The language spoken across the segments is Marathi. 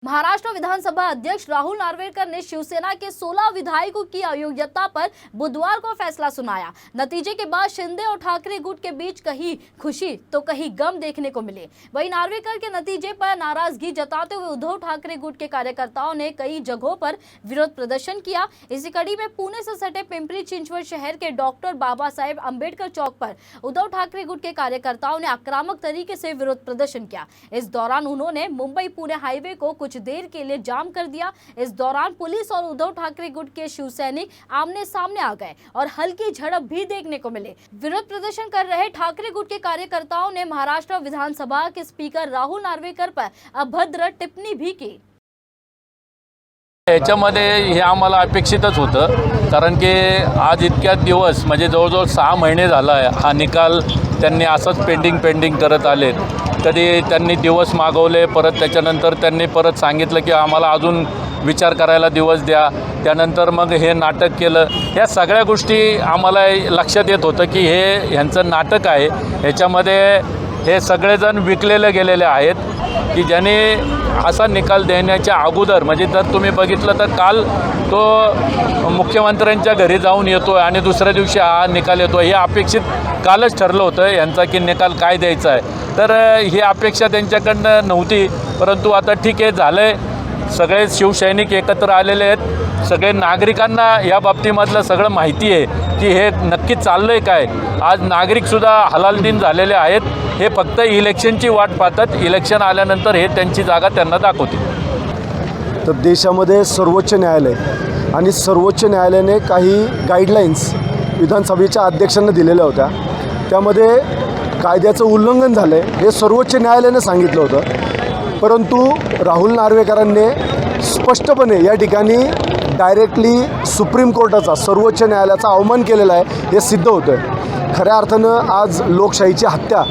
महाराष्ट्र विधानसभा अध्यक्ष राहुल नार्वेकर ने शिवसेना के 16 विधायकों की अयोग्यता पर बुधवार को फैसला सुनाया। नतीजे के बाद शिंदे और ठाकरे गुट के बीच कहीं खुशी तो कहीं गम देखने को मिले। वहीं नार्वेकर के नतीजे पर नाराजगी जताते हुए उद्धव ठाकरे गुट के कार्यकर्ताओं ने कई जगहों पर विरोध प्रदर्शन किया। इसी कड़ी में पुणे से सटे पिंपरी चिंचवड शहर के डॉक्टर बाबा साहेब अम्बेडकर चौक पर उद्धव ठाकरे गुट के कार्यकर्ताओं ने आक्रामक तरीके से विरोध प्रदर्शन किया। इस दौरान उन्होंने मुंबई पुणे हाईवे को कुछ देर के लिए जाम कर दिया। इस दौरान पुलिस और उद्धव ठाकरे गुट के शिव सैनिक आमने सामने आ गए और हल्की झड़प भी देखने को मिले। विरोध प्रदर्शन कर रहे ठाकरे गुट के कार्यकर्ताओं ने महाराष्ट्र विधानसभा के स्पीकर राहुल नार्वेकर पर अभद्र टिप्पणी भी की। याच्यामध्ये हे आम्हाला अपेक्षितच होतं, कारण की आज इतक्या दिवस म्हणजे जवळजवळ 6 महिने झाला आहे हा निकाल त्यांनी असंच पेंडिंग करत आलेत। कधी त्यांनी दिवस मागवले, परत त्याच्यानंतर त्यांनी परत सांगितलं की आम्हाला अजून विचार करायला दिवस द्या, त्यानंतर मग हे नाटक केलं। या सगळ्या गोष्टी आम्हाला लक्षात येत होतं की हे यांचं नाटक आहे। याच्यामध्ये हे सगळेजण विकलेले गेलेले आहेत की ज्याने असा निकाल देण्याच्या अगोदर, म्हणजे जर तुम्ही बघितलं तर काल तो मुख्यमंत्र्यांच्या घरी जाऊन येतो आणि दुसऱ्या दिवशी हा निकाल येतो। हे अपेक्षित कालच ठरलं होतं यांचा की निकाल काय द्यायचा आहे, तर ही अपेक्षा त्यांच्याकडनं नव्हती। परंतु आता ठीक आहे, झालंय, सगळे शिवसैनिक एकत्र आलेले आहेत, सगळे नागरिकांना या बाबतीमधलं सगळं माहिती आहे की हे नक्की चाललंय काय। आज नागरिकसुद्धा हलालदिन झालेले आहेत, हे फक्त इलेक्शनची वाट पाहतात। इलेक्शन आल्यानंतर हे त्यांची जागा त्यांना दाखवतील। तर देशामध्ये सर्वोच्च न्यायालय आणि सर्वोच्च न्यायालयाने काही गाईडलाईन्स विधानसभेच्या अध्यक्षांना दिलेल्या होत्या, त्यामध्ये कायद्याचं उल्लंघन झालं आहे हे सर्वोच्च न्यायालयाने सांगितलं होतं। परंतु राहुल नार्वेकरांनी स्पष्टपणे या ठिकाणी डायरेक्टली सुप्रीम कोर्टाचा, सर्वोच्च न्यायालयाचा अवमान केलेला आहे हे सिद्ध होतं आहे। खऱ्या अर्थानं आज लोकशाहीची हत्या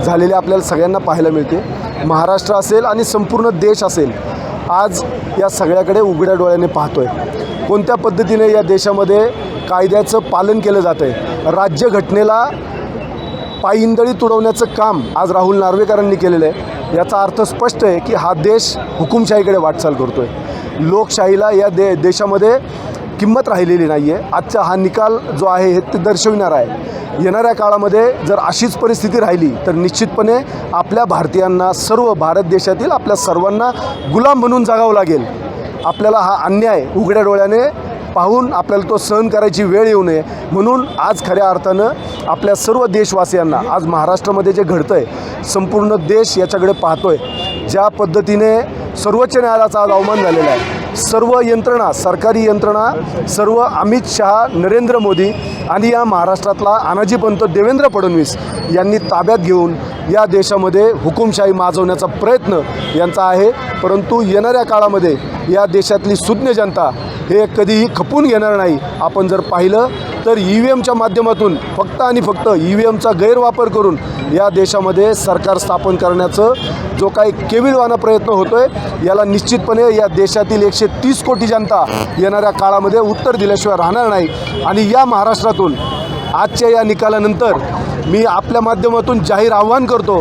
झालेली आपल्याला सगळ्यांना पाहायला मिळते। महाराष्ट्र असेल आणि संपूर्ण देश असेल आज या सगळ्याकडे उघड्या डोळ्याने पाहतो आहे। कोणत्या पद्धतीने या देशामध्ये कायद्याचं पालन केलं जातं आहे, राज्यघटनेला पायंदळी तुडवण्याचं काम आज राहुल नार्वेकरांनी केलेलं आहे। याचा अर्थ स्पष्ट आहे की हा देश हुकुमशाहीकडे वाटचाल करतो आहे। लोकशाहीला या देशामध्ये किंमत राहिलेली नाही आहे। आजचा हा निकाल जो आहे हे ते दर्शविणार आहे। येणाऱ्या काळामध्ये जर अशीच परिस्थिती राहिली तर निश्चितपणे आपल्या भारतीयांना, सर्व भारत देशातील आपल्या सर्वांना गुलाम बनून जगावं लागेल। आपल्याला हा अन्याय उघड्या डोळ्याने पाहून आपल्याला तो सहन करायची वेळ येऊ नये, म्हणून आज खऱ्या अर्थानं आपल्या सर्व देशवासियांना, आज महाराष्ट्रामध्ये जे घडतं आहे संपूर्ण देश याच्याकडे पाहतो आहे। ज्या पद्धतीने सर्वोच्च न्यायालयाचा आज अवमान झालेला आहे, सर्व यंत्रणा, सरकारी यंत्रणा, सर्व अमित शहा, नरेंद्र मोदी आणि या महाराष्ट्रातला अनाजीपंत देवेंद्र फडणवीस यांनी ताब्यात घेऊन या देशामध्ये हुकुमशाही माजवण्याचा प्रयत्न यांचा आहे। परंतु येणाऱ्या काळामध्ये या देशातली सुज्ञ जनता हे कधीही खपून घेणार नाही। आपण जर पाहिलं तर EVMच्या माध्यमातून फक्त आणि फक्त EVMचा गैरवापर करून या देशामध्ये सरकार स्थापन करण्याचं जो काही केविलवाना प्रयत्न होतो आहे, याला निश्चितपणे या देशातील 130 कोटी जनता येणाऱ्या काळामध्ये उत्तर दिल्याशिवाय राहणार नाही। आणि या महाराष्ट्रातून आजच्या या निकालानंतर मी आपल्या माध्यमातून जाहीर आव्हान करतो